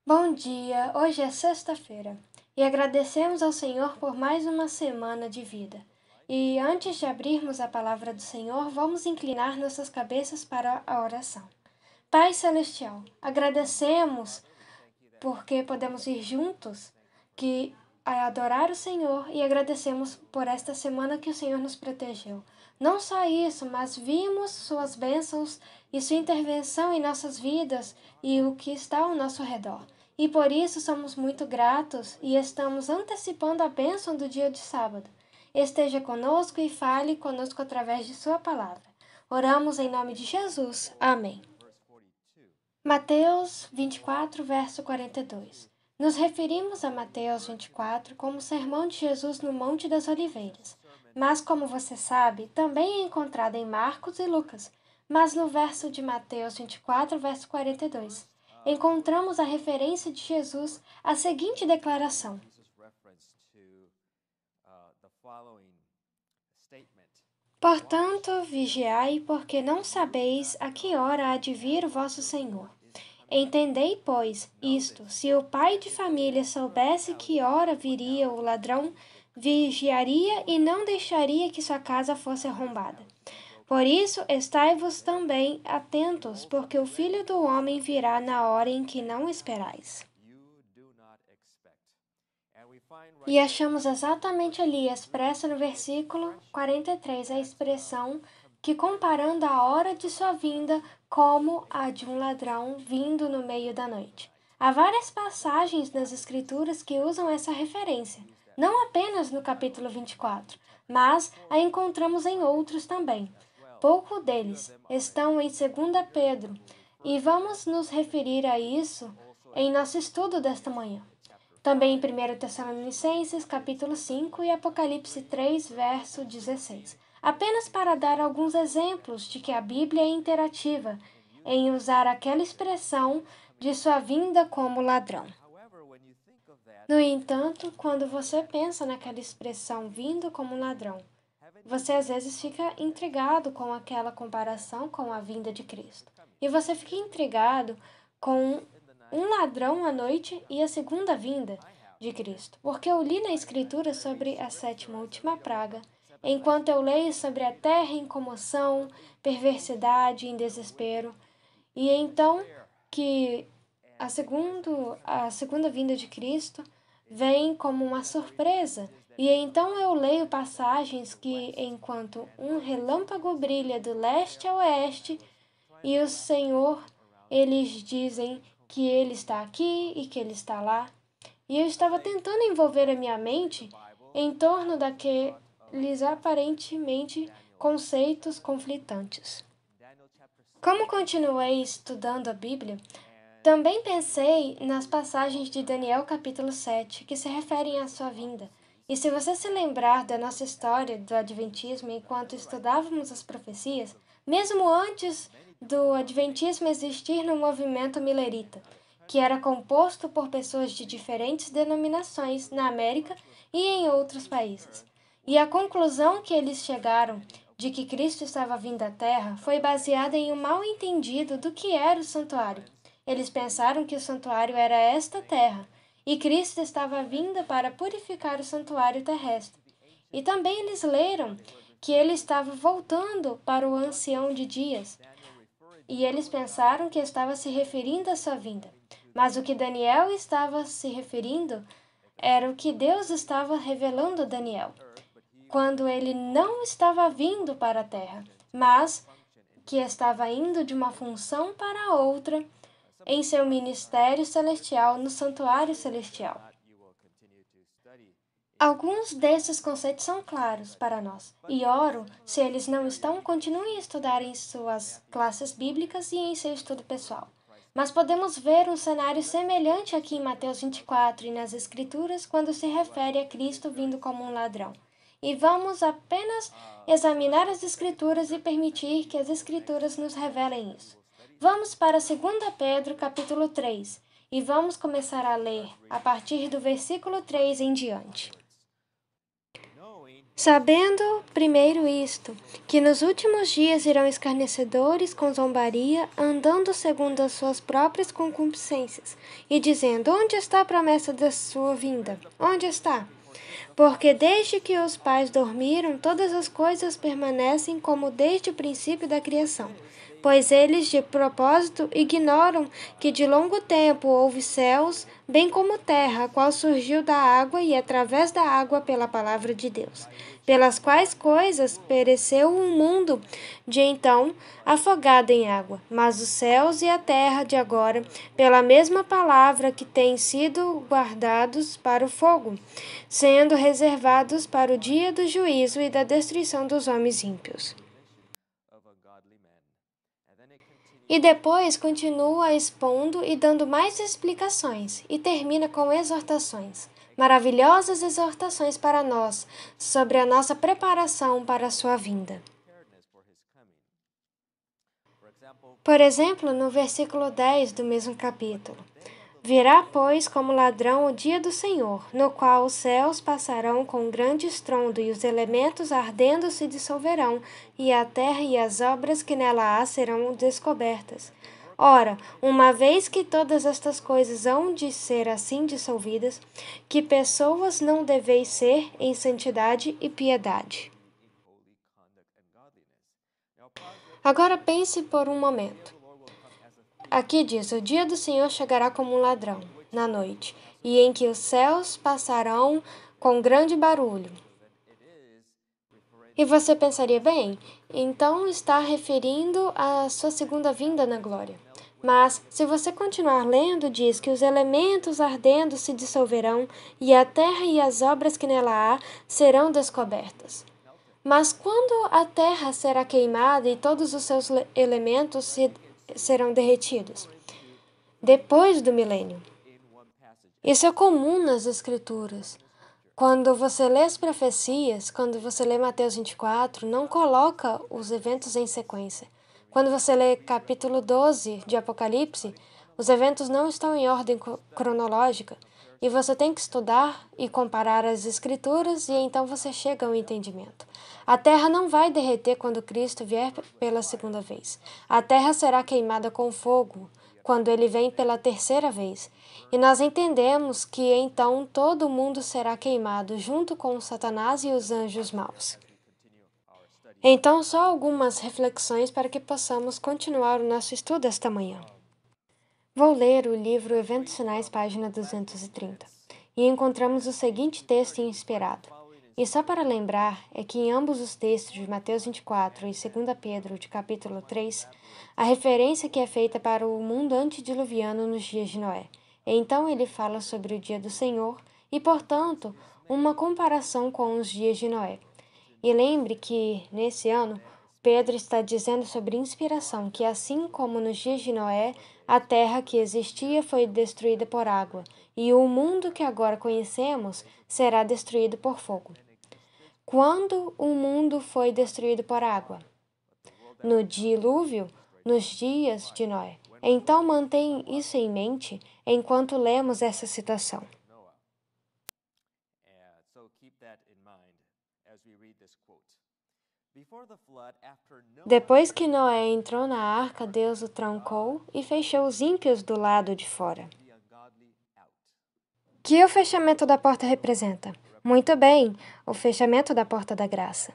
Bom dia, hoje é sexta-feira e agradecemos ao Senhor por mais uma semana de vida. E antes de abrirmos a palavra do Senhor, vamos inclinar nossas cabeças para a oração. Pai Celestial, agradecemos porque podemos ir juntos a adorar o Senhor e agradecemos por esta semana que o Senhor nos protegeu. Não só isso, mas vimos suas bênçãos e sua intervenção em nossas vidas e o que está ao nosso redor. E por isso somos muito gratos e estamos antecipando a bênção do dia de sábado. Esteja conosco e fale conosco através de sua palavra. Oramos em nome de Jesus. Amém. Mateus 24, verso 42. Nos referimos a Mateus 24 como o sermão de Jesus no Monte das Oliveiras, mas como você sabe, também é encontrado em Marcos e Lucas. Mas no verso de Mateus 24, verso 42, encontramos a referência de Jesus à seguinte declaração: Portanto, vigiai, porque não sabeis a que hora há de vir o vosso Senhor. Entendei, pois, isto: se o pai de família soubesse que hora viria o ladrão, vigiaria e não deixaria que sua casa fosse arrombada. Por isso, estai-vos também atentos, porque o Filho do Homem virá na hora em que não esperais. E achamos exatamente ali expressa no versículo 43 a expressão que, comparando a hora de sua vinda como a de um ladrão vindo no meio da noite. Há várias passagens nas Escrituras que usam essa referência, não apenas no capítulo 24, mas a encontramos em outros também. Pouco deles estão em 2 Pedro, e vamos nos referir a isso em nosso estudo desta manhã. Também em 1 Tessalonicenses, capítulo 5 e Apocalipse 3, verso 16. Apenas para dar alguns exemplos de que a Bíblia é interativa em usar aquela expressão de sua vinda como ladrão. No entanto, quando você pensa naquela expressão vindo como ladrão, você às vezes fica intrigado com aquela comparação com a vinda de Cristo. E você fica intrigado com um ladrão à noite e a segunda vinda de Cristo. Porque eu li na Escritura sobre a sétima última praga, enquanto eu leio sobre a terra em comoção, perversidade e desespero. E então que a segunda vinda de Cristo vem como uma surpresa. E então eu leio passagens que, enquanto um relâmpago brilha do leste a oeste, e o Senhor, eles dizem que Ele está aqui e que Ele está lá. E eu estava tentando envolver a minha mente em torno daqueles aparentemente conceitos conflitantes. Como continuei estudando a Bíblia, também pensei nas passagens de Daniel capítulo 7, que se referem à sua vinda. E se você se lembrar da nossa história do Adventismo enquanto estudávamos as profecias, mesmo antes do Adventismo existir no movimento milerita, que era composto por pessoas de diferentes denominações na América e em outros países. E a conclusão que eles chegaram de que Cristo estava vindo à Terra foi baseada em um mal-entendido do que era o santuário. Eles pensaram que o santuário era esta terra, e Cristo estava vindo para purificar o santuário terrestre. E também eles leram que ele estava voltando para o ancião de dias, e eles pensaram que estava se referindo à sua vinda. Mas o que Daniel estava se referindo era o que Deus estava revelando a Daniel, quando ele não estava vindo para a terra, mas que estava indo de uma função para outra em seu ministério celestial no santuário celestial. Alguns desses conceitos são claros para nós, e oro, se eles não estão, continue a estudar em suas classes bíblicas e em seu estudo pessoal. Mas podemos ver um cenário semelhante aqui em Mateus 24 e nas Escrituras quando se refere a Cristo vindo como um ladrão. E vamos apenas examinar as Escrituras e permitir que as Escrituras nos revelem isso. Vamos para 2 Pedro capítulo 3 e vamos começar a ler a partir do versículo 3 em diante. Sabendo, primeiro isto, que nos últimos dias irão escarnecedores com zombaria, andando segundo as suas próprias concupiscências, e dizendo: onde está a promessa da sua vinda? Onde está? Porque desde que os pais dormiram, todas as coisas permanecem como desde o princípio da criação. Pois eles de propósito ignoram que de longo tempo houve céus, bem como terra, a qual surgiu da água e através da água pela palavra de Deus, pelas quais coisas pereceu o mundo de então, afogado em água, mas os céus e a terra de agora, pela mesma palavra que têm sido guardados para o fogo, sendo reservados para o dia do juízo e da destruição dos homens ímpios. E depois continua expondo e dando mais explicações, e termina com exortações. Maravilhosas exortações para nós, sobre a nossa preparação para a sua vinda. Por exemplo, no versículo 10 do mesmo capítulo. Virá, pois, como ladrão o dia do Senhor, no qual os céus passarão com grande estrondo, e os elementos ardendo se dissolverão, e a terra e as obras que nela há serão descobertas. Ora, uma vez que todas estas coisas hão de ser assim dissolvidas, que pessoas não deveis ser em santidade e piedade. Agora pense por um momento. Aqui diz: o dia do Senhor chegará como um ladrão, na noite, e em que os céus passarão com grande barulho. E você pensaria, bem, então está referindo à sua segunda vinda na glória. Mas, se você continuar lendo, diz que os elementos ardendo se dissolverão, e a terra e as obras que nela há serão descobertas. Mas quando a terra será queimada e todos os seus elementos serão derretidos? Depois do milênio. Isso é comum nas Escrituras. Quando você lê as profecias, quando você lê Mateus 24, não coloca os eventos em sequência. Quando você lê capítulo 12 de Apocalipse, os eventos não estão em ordem cronológica, e você tem que estudar e comparar as Escrituras, e então você chega ao entendimento. A terra não vai derreter quando Cristo vier pela segunda vez. A terra será queimada com fogo quando ele vem pela terceira vez. E nós entendemos que então todo mundo será queimado junto com Satanás e os anjos maus. Então, só algumas reflexões para que possamos continuar o nosso estudo esta manhã. Vou ler o livro Eventos Sinais, página 230, e encontramos o seguinte texto inspirado. E só para lembrar, é que em ambos os textos de Mateus 24 e 2 Pedro, de capítulo 3, a referência que é feita para o mundo antediluviano nos dias de Noé. Então ele fala sobre o dia do Senhor e, portanto, uma comparação com os dias de Noé. E lembre que, nesse ano, Pedro está dizendo sobre inspiração, que assim como nos dias de Noé, a terra que existia foi destruída por água, e o mundo que agora conhecemos será destruído por fogo. Quando o mundo foi destruído por água? No dilúvio, nos dias de Noé. Então mantém isso em mente enquanto lemos essa citação. Depois que Noé entrou na arca, Deus o trancou e fechou os ímpios do lado de fora. Que o fechamento da porta representa? Muito bem, o fechamento da porta da graça.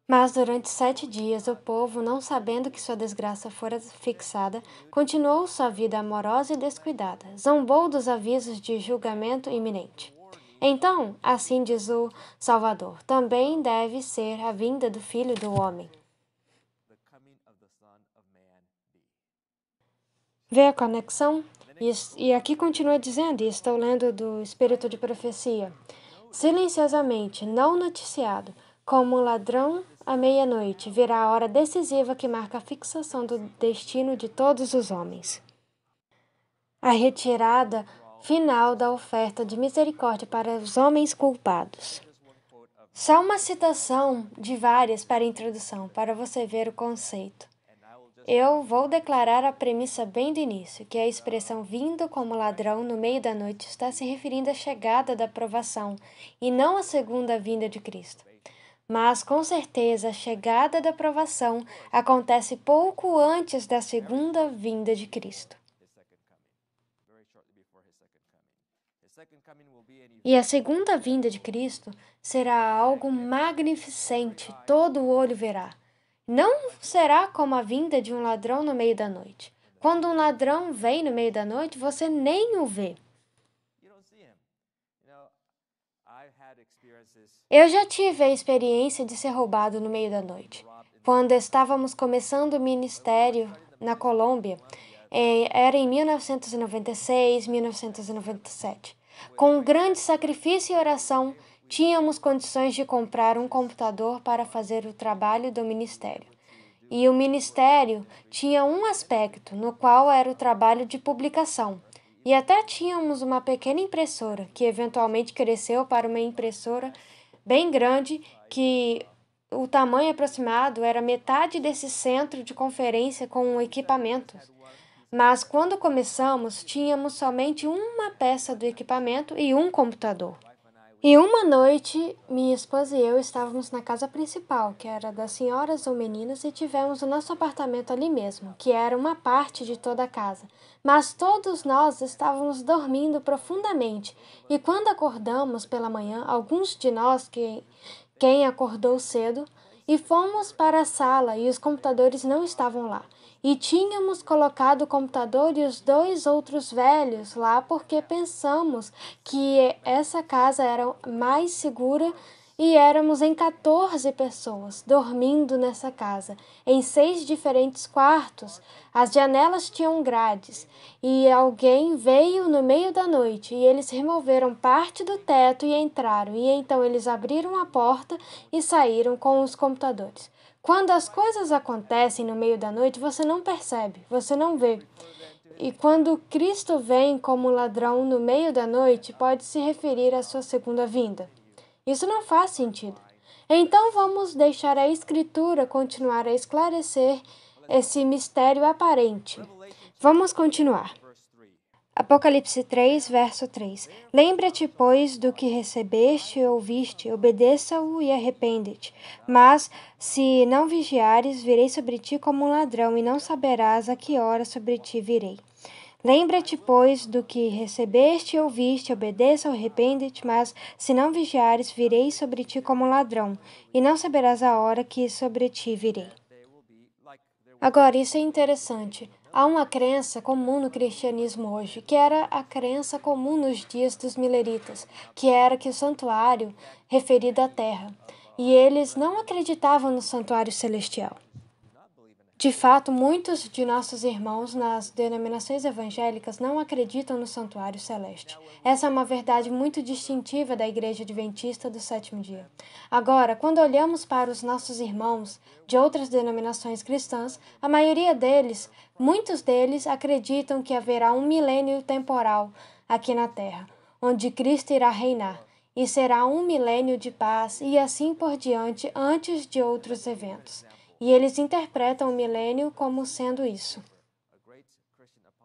Mas durante 7 dias, o povo, não sabendo que sua desgraça fora fixada, continuou sua vida amorosa e descuidada, zombou dos avisos de julgamento iminente. Então, assim diz o Salvador, também deve ser a vinda do Filho do Homem. Vê a conexão? E aqui continua dizendo, e estou lendo do Espírito de Profecia, silenciosamente, não noticiado, como um ladrão à meia-noite, virá a hora decisiva que marca a fixação do destino de todos os homens. A retirada final da oferta de misericórdia para os homens culpados. Só uma citação de várias para a introdução, para você ver o conceito. eu vou declarar a premissa bem do início, que a expressão vindo como ladrão no meio da noite está se referindo à chegada da provação e não à segunda vinda de Cristo. Mas, com certeza, a chegada da provação acontece pouco antes da segunda vinda de Cristo. E a segunda vinda de Cristo será algo magnificente, todo o olho verá. Não será como a vinda de um ladrão no meio da noite. Quando um ladrão vem no meio da noite, você nem o vê. Eu já tive a experiência de ser roubado no meio da noite. Quando estávamos começando o ministério na Colômbia, era em 1996, 1997. Com um grande sacrifício e oração, tínhamos condições de comprar um computador para fazer o trabalho do ministério. E o ministério tinha um aspecto, no qual era o trabalho de publicação. E até tínhamos uma pequena impressora, que eventualmente cresceu para uma impressora bem grande, que o tamanho aproximado era metade desse centro de conferência com equipamentos. Mas quando começamos, tínhamos somente uma peça do equipamento e um computador. E uma noite, minha esposa e eu estávamos na casa principal, que era das senhoras ou meninas, e tivemos o nosso apartamento ali mesmo, que era uma parte de toda a casa. Mas todos nós estávamos dormindo profundamente, e quando acordamos pela manhã, alguns de nós, quem acordou cedo, e fomos para a sala e os computadores não estavam lá. E tínhamos colocado o computador e os dois outros velhos lá porque pensamos que essa casa era mais segura e éramos em 14 pessoas dormindo nessa casa, em 6 diferentes quartos. As janelas tinham grades e alguém veio no meio da noite e eles removeram parte do teto e entraram. E então eles abriram a porta e saíram com os computadores. Quando as coisas acontecem no meio da noite, você não percebe, você não vê. E quando Cristo vem como ladrão no meio da noite, pode se referir à sua segunda vinda. Isso não faz sentido. Então vamos deixar a Escritura continuar a esclarecer esse mistério aparente. Vamos continuar. Apocalipse 3, verso 3. Lembra-te, pois, do que recebeste e ouviste, obedeça-o e arrepende-te. Mas, se não vigiares, virei sobre ti como um ladrão, e não saberás a que hora sobre ti virei. Lembra-te, pois, do que recebeste e ouviste, obedeça ou arrepende-te, mas, se não vigiares, virei sobre ti como um ladrão, e não saberás a hora que sobre ti virei. Agora, isso é interessante. Há uma crença comum no cristianismo hoje, que era a crença comum nos dias dos mileritas, que era que o santuário referido à terra, e eles não acreditavam no santuário celestial. De fato, muitos de nossos irmãos nas denominações evangélicas não acreditam no santuário celeste. Essa é uma verdade muito distintiva da Igreja Adventista do Sétimo Dia. Agora, quando olhamos para os nossos irmãos de outras denominações cristãs, a maioria deles, muitos deles, acreditam que haverá um milênio temporal aqui na Terra, onde Cristo irá reinar, e será um milênio de paz e assim por diante antes de outros eventos. E eles interpretam o milênio como sendo isso.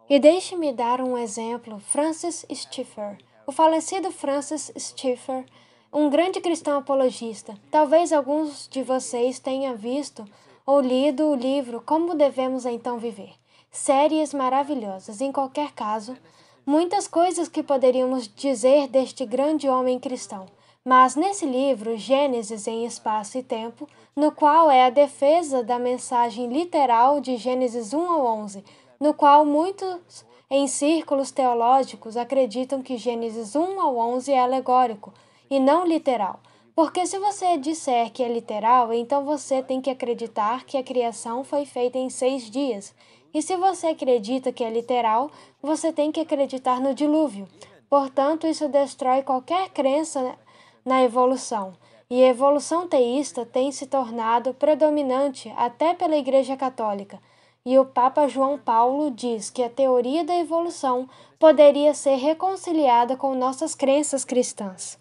E deixe-me dar um exemplo. Francis Schaeffer. O falecido Francis Schaeffer, um grande cristão apologista. Talvez alguns de vocês tenham visto ou lido o livro Como Devemos Então Viver. Séries maravilhosas. Em qualquer caso, muitas coisas que poderíamos dizer deste grande homem cristão. Mas nesse livro, Gênesis em Espaço e Tempo, no qual é a defesa da mensagem literal de Gênesis 1 ao 11, no qual muitos em círculos teológicos acreditam que Gênesis 1 ao 11 é alegórico e não literal. Porque se você disser que é literal, então você tem que acreditar que a criação foi feita em 6 dias. E se você acredita que é literal, você tem que acreditar no dilúvio. Portanto, isso destrói qualquer crença na evolução, e a evolução teísta tem se tornado predominante até pela Igreja Católica, e o Papa João Paulo diz que a teoria da evolução poderia ser reconciliada com nossas crenças cristãs.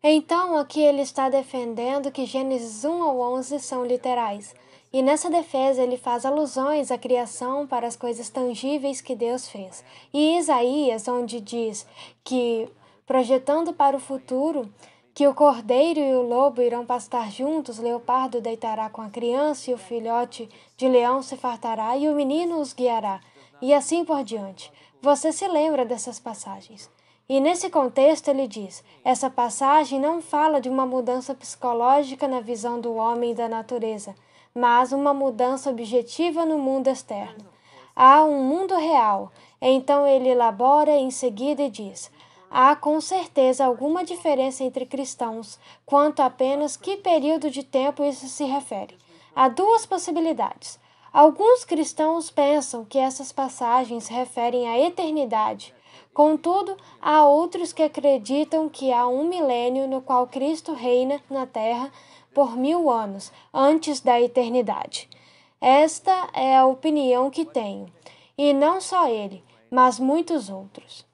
Então, aqui ele está defendendo que Gênesis 1 ao 11 são literais, E nessa defesa ele faz alusões à criação para as coisas tangíveis que Deus fez. E Isaías, onde diz que, projetando para o futuro, que o cordeiro e o lobo irão pastar juntos, o leopardo deitará com a criança e o filhote de leão se fartará e o menino os guiará, e assim por diante. Você se lembra dessas passagens? E nesse contexto ele diz, essa passagem não fala de uma mudança psicológica na visão do homem e da natureza, mas uma mudança objetiva no mundo externo. Há um mundo real. Então ele elabora em seguida e diz, há com certeza alguma diferença entre cristãos quanto a apenas que período de tempo isso se refere. Há duas possibilidades. Alguns cristãos pensam que essas passagens se referem à eternidade. Contudo, há outros que acreditam que há um milênio no qual Cristo reina na Terra por 1000 anos, antes da eternidade. Esta é a opinião que tenho, e não só ele, mas muitos outros.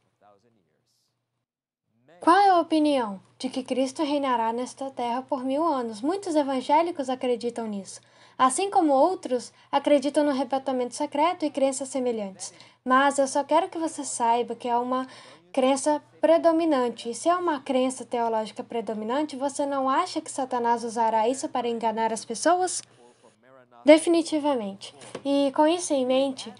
Qual é a opinião? De que Cristo reinará nesta terra por 1000 anos. Muitos evangélicos acreditam nisso, assim como outros acreditam no arrebatamento secreto e crenças semelhantes. Mas eu só quero que você saiba que é uma crença predominante. E se é uma crença teológica predominante, você não acha que Satanás usará isso para enganar as pessoas? Definitivamente. E com isso em mente,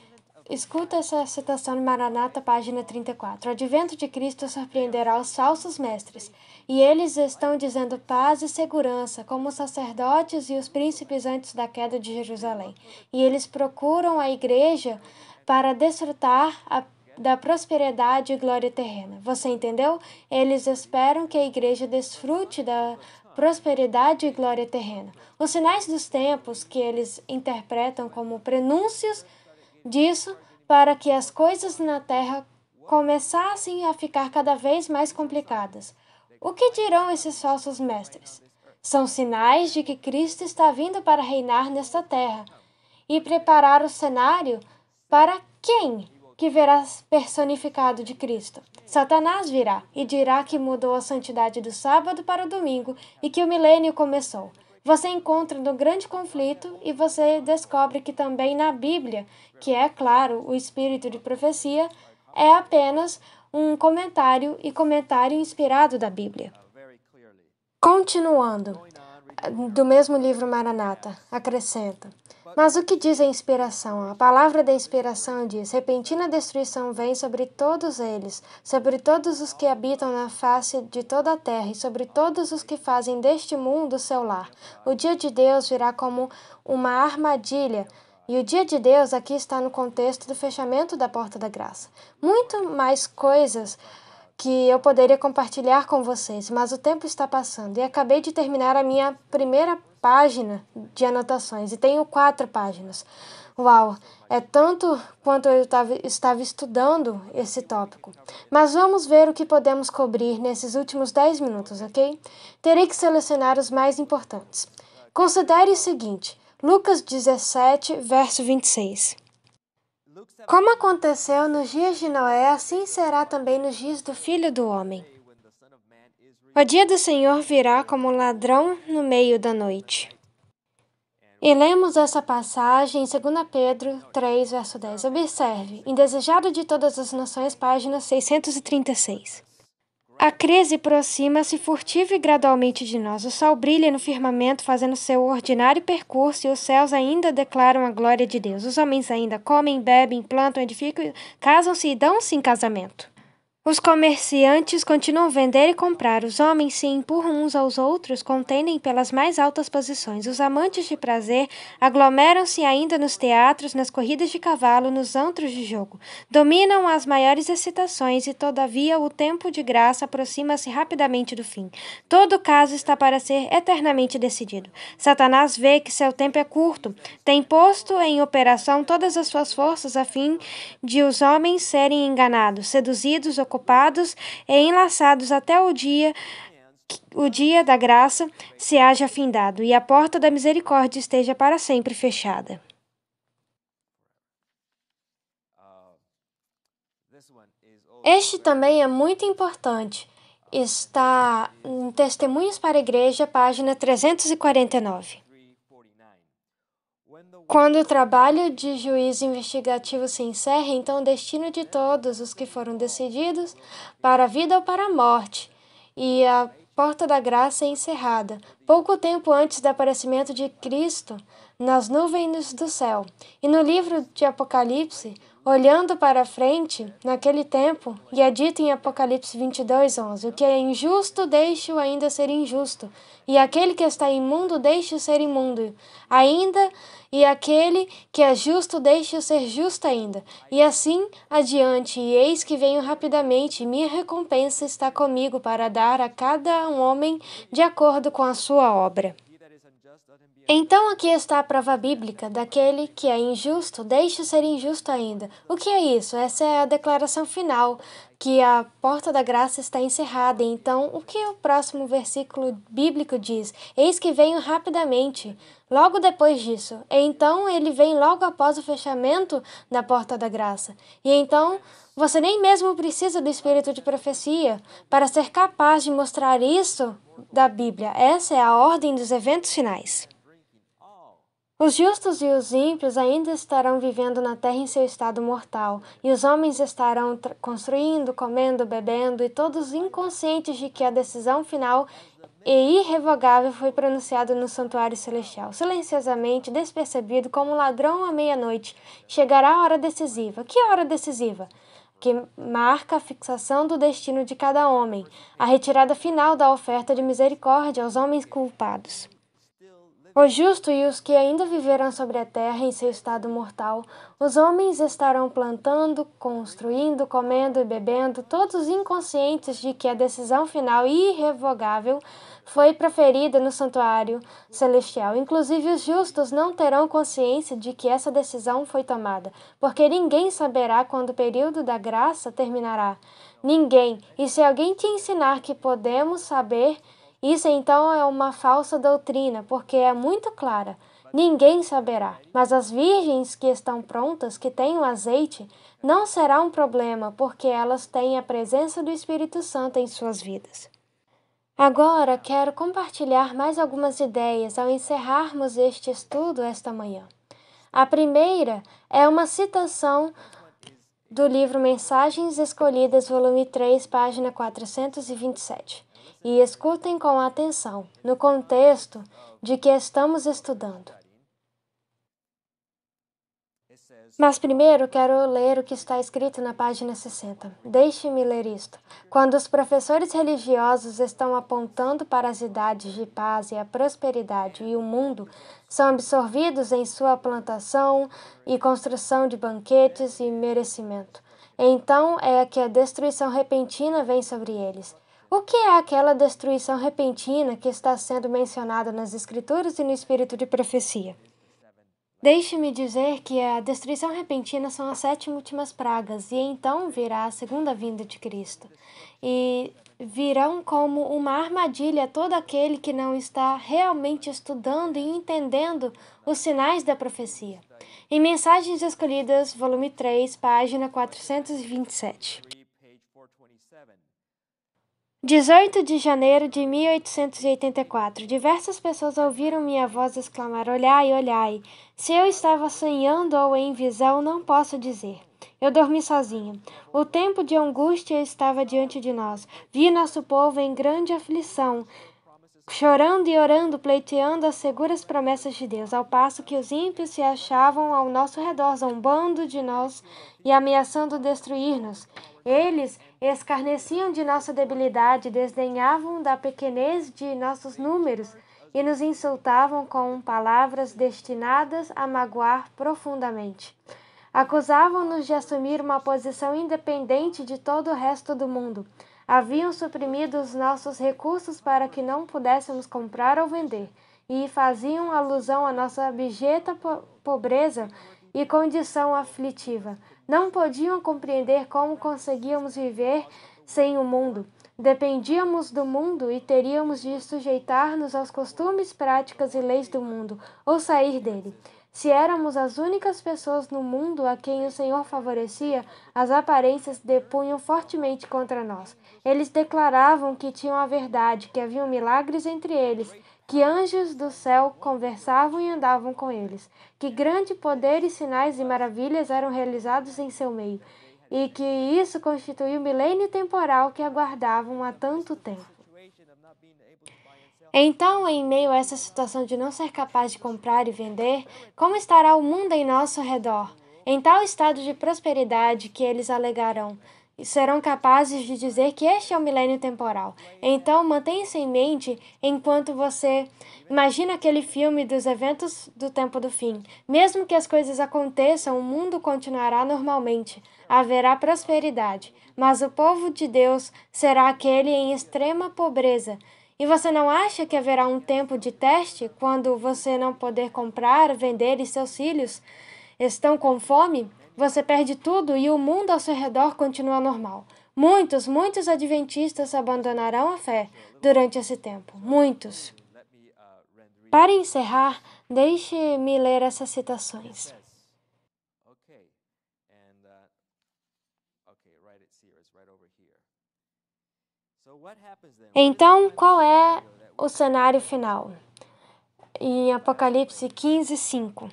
escuta essa citação de Maranata, página 34. O advento de Cristo surpreenderá os falsos mestres, e eles estão dizendo paz e segurança, como os sacerdotes e os príncipes antes da queda de Jerusalém. E eles procuram a igreja para desfrutar da prosperidade e glória terrena. Você entendeu? Eles esperam que a igreja desfrute da prosperidade e glória terrena. Os sinais dos tempos que eles interpretam como prenúncios disso para que as coisas na terra começassem a ficar cada vez mais complicadas. O que dirão esses falsos mestres? São sinais de que Cristo está vindo para reinar nesta terra e preparar o cenário para quem que verá personificado de Cristo? Satanás virá e dirá que mudou a santidade do sábado para o domingo e que o milênio começou. Você encontra no grande conflito e você descobre que também na Bíblia, que é, claro, o espírito de profecia, é apenas um comentário inspirado da Bíblia. Continuando, do mesmo livro Maranata, acrescenta. Mas o que diz a inspiração? A palavra da inspiração diz, repentina destruição vem sobre todos eles, sobre todos os que habitam na face de toda a terra e sobre todos os que fazem deste mundo seu lar. O dia de Deus virá como uma armadilha, e o dia de Deus aqui está no contexto do fechamento da porta da graça. Muito mais coisas que eu poderia compartilhar com vocês, mas o tempo está passando e acabei de terminar a minha primeira página de anotações e tenho 4 páginas. Uau, é tanto quanto eu estava estudando esse tópico. Mas vamos ver o que podemos cobrir nesses últimos 10 minutos, ok? Terei que selecionar os mais importantes. Considere o seguinte, Lucas 17, verso 26. Como aconteceu nos dias de Noé, assim será também nos dias do Filho do Homem. O dia do Senhor virá como um ladrão no meio da noite. E lemos essa passagem em 2 Pedro 3, verso 10. Observe, Indesejado de todas as nações, página 636. A crise aproxima-se furtiva e gradualmente de nós. O sol brilha no firmamento, fazendo seu ordinário percurso, e os céus ainda declaram a glória de Deus. Os homens ainda comem, bebem, plantam, edificam, casam-se e dão-se em casamento. Os comerciantes continuam a vender e comprar, os homens se empurram uns aos outros, contendem pelas mais altas posições. Os amantes de prazer aglomeram-se ainda nos teatros, nas corridas de cavalo, nos antros de jogo. Dominam as maiores excitações e, todavia, o tempo de graça aproxima-se rapidamente do fim. Todo caso está para ser eternamente decidido. Satanás vê que seu tempo é curto, tem posto em operação todas as suas forças a fim de os homens serem enganados, seduzidos, ocupados e enlaçados até o dia da graça se haja findado e a porta da misericórdia esteja para sempre fechada. Este também é muito importante. Está em Testemunhos para a Igreja, página 349. Quando o trabalho de juízo investigativo se encerra, então o destino de todos os que foram decididos para a vida ou para a morte, e a porta da graça é encerrada, pouco tempo antes do aparecimento de Cristo nas nuvens do céu. E no livro de Apocalipse, olhando para frente, naquele tempo, e é dito em Apocalipse 22:11, o que é injusto, deixe-o ainda ser injusto, e aquele que está imundo, deixe-o ser imundo, ainda, e aquele que é justo, deixe-o ser justo ainda. E assim adiante, e eis que venho rapidamente, e minha recompensa está comigo para dar a cada um homem de acordo com a sua obra. Então aqui está a prova bíblica daquele que é injusto, deixe ser injusto ainda. O que é isso? Essa é a declaração final, que a porta da graça está encerrada. Então, o que o próximo versículo bíblico diz? Eis que venho rapidamente. Logo depois disso. Então, ele vem logo após o fechamento da porta da graça. E então, você nem mesmo precisa do espírito de profecia para ser capaz de mostrar isso da Bíblia. Essa é a ordem dos eventos finais. Os justos e os ímpios ainda estarão vivendo na terra em seu estado mortal, e os homens estarão construindo, comendo, bebendo, e todos inconscientes de que a decisão final e irrevogável foi pronunciada no santuário celestial. Silenciosamente, despercebido como um ladrão à meia-noite, chegará a hora decisiva. Que hora decisiva? Que marca a fixação do destino de cada homem, a retirada final da oferta de misericórdia aos homens culpados. O justo e os que ainda viverão sobre a terra em seu estado mortal, os homens estarão plantando, construindo, comendo e bebendo, todos inconscientes de que a decisão final e irrevogável foi proferida no santuário celestial. Inclusive, os justos não terão consciência de que essa decisão foi tomada, porque ninguém saberá quando o período da graça terminará. Ninguém. E se alguém te ensinar que podemos saber, isso então é uma falsa doutrina, porque é muito clara. Ninguém saberá. Mas as virgens que estão prontas, que têm o azeite, não será um problema, porque elas têm a presença do Espírito Santo em suas vidas. Agora quero compartilhar mais algumas ideias ao encerrarmos este estudo esta manhã. A primeira é uma citação do livro Mensagens Escolhidas, volume 3, página 427. E escutem com atenção, no contexto de que estamos estudando. Mas primeiro quero ler o que está escrito na página 60. Deixe-me ler isto. Quando os professores religiosos estão apontando para as idades de paz e a prosperidade e o mundo são absorvidos em sua plantação e construção de banquetes e merecimento, então é que a destruição repentina vem sobre eles. O que é aquela destruição repentina que está sendo mencionada nas Escrituras e no espírito de profecia? Deixe-me dizer que a destruição repentina são as 7 últimas pragas, e então virá a segunda vinda de Cristo. E virão como uma armadilha todo aquele que não está realmente estudando e entendendo os sinais da profecia. Em Mensagens Escolhidas, volume 3, página 427. 18 de janeiro de 1884. Diversas pessoas ouviram minha voz exclamar: olhai, olhai. Se eu estava sonhando ou em visão, não posso dizer. Eu dormi sozinho. O tempo de angústia estava diante de nós. Vi nosso povo em grande aflição, chorando e orando, pleiteando as seguras promessas de Deus, ao passo que os ímpios se achavam ao nosso redor, zombando de nós e ameaçando destruir-nos. Eles escarneciam de nossa debilidade, desdenhavam da pequenez de nossos números e nos insultavam com palavras destinadas a magoar profundamente. Acusavam-nos de assumir uma posição independente de todo o resto do mundo. Haviam suprimido os nossos recursos para que não pudéssemos comprar ou vender, e faziam alusão à nossa abjeta pobreza e condição aflitiva. Não podiam compreender como conseguíamos viver sem o mundo. Dependíamos do mundo e teríamos de sujeitar-nos aos costumes, práticas e leis do mundo, ou sair dele. Se éramos as únicas pessoas no mundo a quem o Senhor favorecia, as aparências depunham fortemente contra nós. Eles declaravam que tinham a verdade, que haviam milagres entre eles, que anjos do céu conversavam e andavam com eles, que grande poder e sinais e maravilhas eram realizados em seu meio, e que isso constituía o milênio temporal que aguardavam há tanto tempo. Então, em meio a essa situação de não ser capaz de comprar e vender, como estará o mundo em nosso redor? Em tal estado de prosperidade que eles alegarão, e serão capazes de dizer que este é o milênio temporal. Então, mantenha isso em mente enquanto você imagina aquele filme dos eventos do tempo do fim. Mesmo que as coisas aconteçam, o mundo continuará normalmente. Haverá prosperidade, mas o povo de Deus será aquele em extrema pobreza. E você não acha que haverá um tempo de teste quando você não poder comprar, vender e seus filhos estão com fome? Você perde tudo e o mundo ao seu redor continua normal. Muitos adventistas abandonarão a fé durante esse tempo. Muitos. Para encerrar, deixe-me ler essas citações. Então, qual é o cenário final? Em Apocalipse 15:5.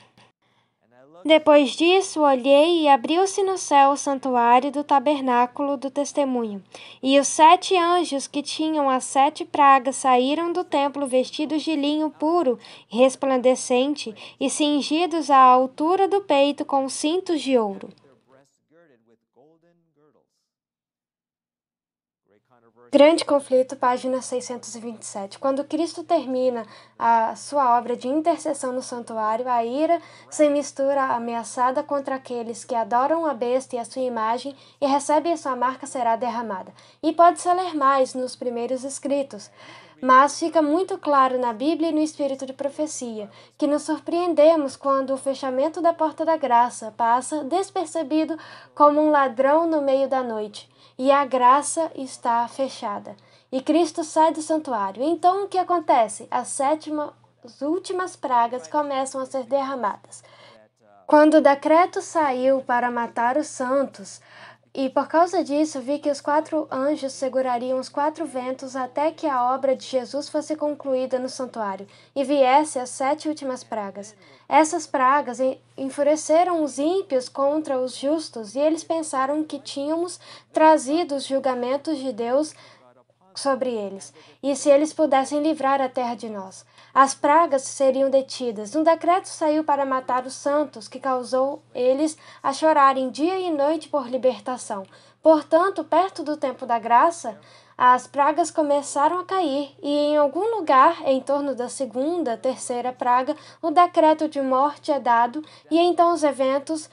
Depois disso, olhei e abriu-se no céu o santuário do tabernáculo do testemunho. E os 7 anjos que tinham as 7 pragas saíram do templo vestidos de linho puro e resplandecente e cingidos à altura do peito com cintos de ouro. Grande Conflito, página 627. Quando Cristo termina a sua obra de intercessão no santuário, a ira sem mistura ameaçada contra aqueles que adoram a besta e a sua imagem e recebem a sua marca será derramada. E pode-se ler mais nos primeiros escritos, mas fica muito claro na Bíblia e no espírito de profecia que nos surpreendemos quando o fechamento da porta da graça passa despercebido como um ladrão no meio da noite. E a graça está fechada. E Cristo sai do santuário. Então o que acontece? As últimas pragas começam a ser derramadas. Quando o decreto saiu para matar os santos, e por causa disso vi que os 4 anjos segurariam os 4 ventos até que a obra de Jesus fosse concluída no santuário, e viesse as 7 últimas pragas. Essas pragas enfureceram os ímpios contra os justos, e eles pensaram que tínhamos trazido os julgamentos de Deus sobre eles, e se eles pudessem livrar a terra de nós. As pragas seriam detidas. Um decreto saiu para matar os santos, que causou eles a chorarem dia e noite por libertação. Portanto, perto do tempo da graça, as pragas começaram a cair, e em algum lugar, em torno da segunda, terceira praga, o decreto de morte é dado, e então os eventos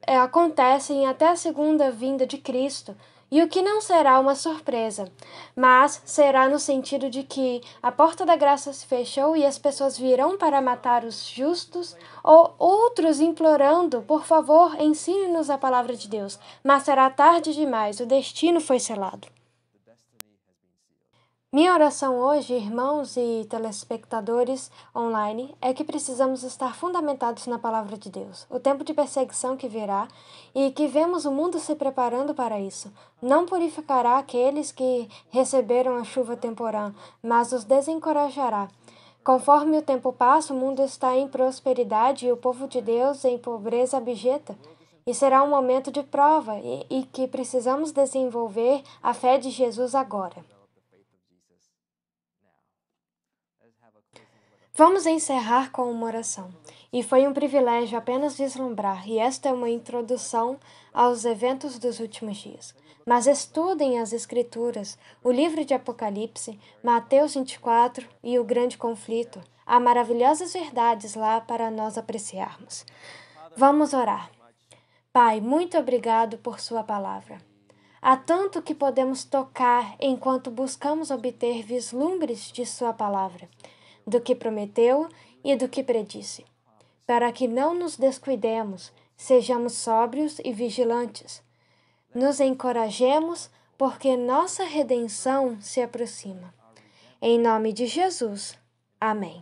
acontecem até a segunda vinda de Cristo. E o que não será uma surpresa, mas será no sentido de que a porta da graça se fechou e as pessoas virão para matar os justos, ou outros implorando, por favor, ensine-nos a palavra de Deus. Mas será tarde demais, o destino foi selado. Minha oração hoje, irmãos e telespectadores online, é que precisamos estar fundamentados na palavra de Deus. O tempo de perseguição que virá e que vemos o mundo se preparando para isso não purificará aqueles que receberam a chuva temporã, mas os desencorajará. Conforme o tempo passa, o mundo está em prosperidade e o povo de Deus em pobreza abjeta. E será um momento de prova e que precisamos desenvolver a fé de Jesus agora. Vamos encerrar com uma oração. E foi um privilégio apenas vislumbrar, e esta é uma introdução aos eventos dos últimos dias. Mas estudem as Escrituras, o livro de Apocalipse, Mateus 24 e o Grande Conflito. Há maravilhosas verdades lá para nós apreciarmos. Vamos orar. Pai, muito obrigado por sua palavra. Há tanto que podemos tocar enquanto buscamos obter vislumbres de sua palavra, do que prometeu e do que predisse. Para que não nos descuidemos, sejamos sóbrios e vigilantes. Nos encorajemos, porque nossa redenção se aproxima. Em nome de Jesus. Amém.